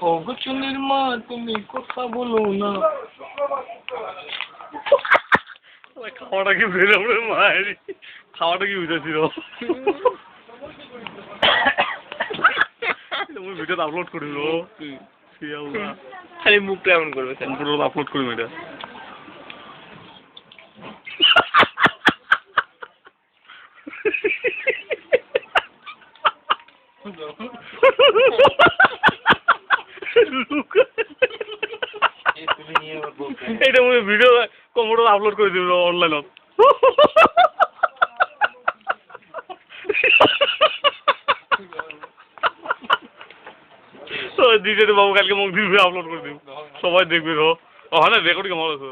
ওগো চুনির মা তুমি কথা বলো না। খাওয়াটা কি বেরোবে মায়ের, খাওয়াটা কি বুঝেছিল? ভিডিওতে আপলোড করিল খালি মুখটা এমন করবে, আপলোড করি এটা। এটা ভিডিও কম্পিউটার আপলোড করে দিব অনলাইনত। দিদি বাবু কালকে মুখ দিবি আপলোড করে দিব, সবাই দেখবে। হ্যাঁ রেকর্ড কেমন আছে?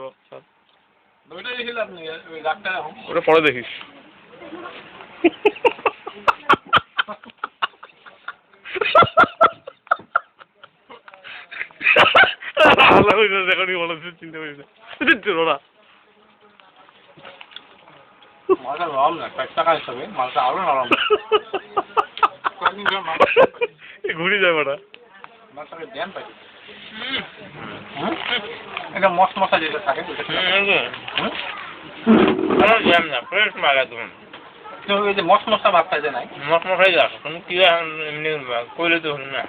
ওটা পরে দেখিস। রেকর্ডিং ভালো চিন্তা করিস না ওরা। মালটা নরম না, টাকা হিসাবে মালটা আরো নরম। ঘুরি যায় ওটা। মালটাকে জ্যাম পাই। এটা মশ মশা যেটা থাকে জ্যাম না, ফ্রেশ মাল একদম। ওই যে মশ মশা ভাবটা যে নাই, মশ মশাই যাক তুমি কি এমনি কইলে তো হল না।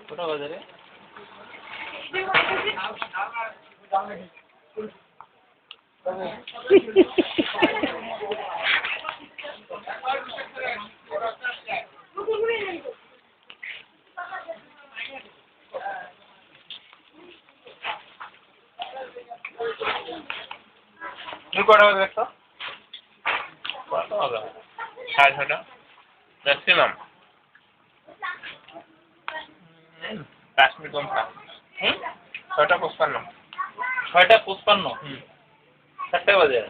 কোটা বাজারে তুমি কটা বাজে দেখছো? 6:30 ম্যাক্সিমাম 5 মিনিট কম খা। 6:55 6:55 4টা বাজে।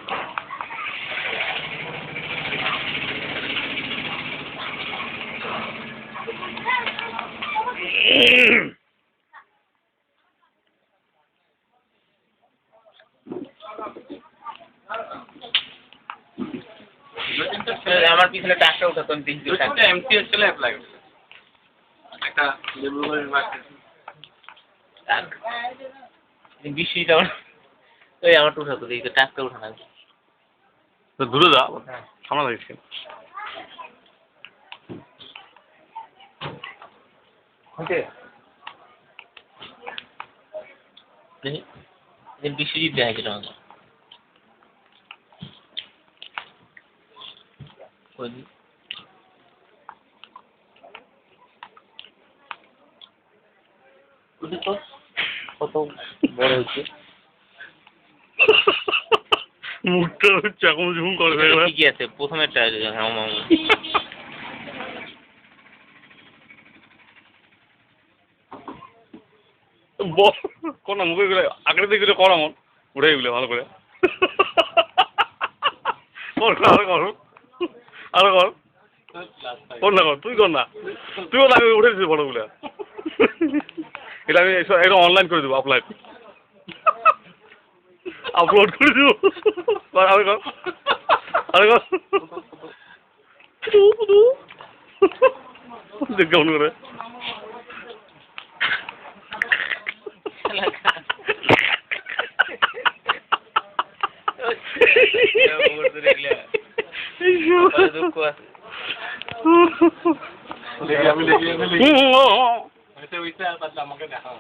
আমার পিছনে টাকা উঠাতো এমটিএস চলে অ্যাপ্লাই করছে একটা লেবুগড়ের মার্কেট। বৃষ্টিটা ওই আমার উঠাতো এই টাকা উঠানো দূরে যা, সামনে লাগিস। বিশ্বজিৎ দেখা গেছিল আমাকে। কত বড় হচ্ছে মুখটা চাকম ঝুম করে। ঠিকই আছে, প্রথমেরটা কোন মুখে গেলে আগের দিকে কর এমন উঠে গেলে ভালো করে আরো কর, আরো কর, কর না কর, তুই কর না, তুইও লাগে উঠে দিচ্ছিস বড় গুলা। এটা আমি এটা অনলাইন করে দেবো, আপলোড করে দেবো। আরে কর, আরে কর, দেখ কেমন করে। দেখি আমি দেখি আমাকে দেখাও।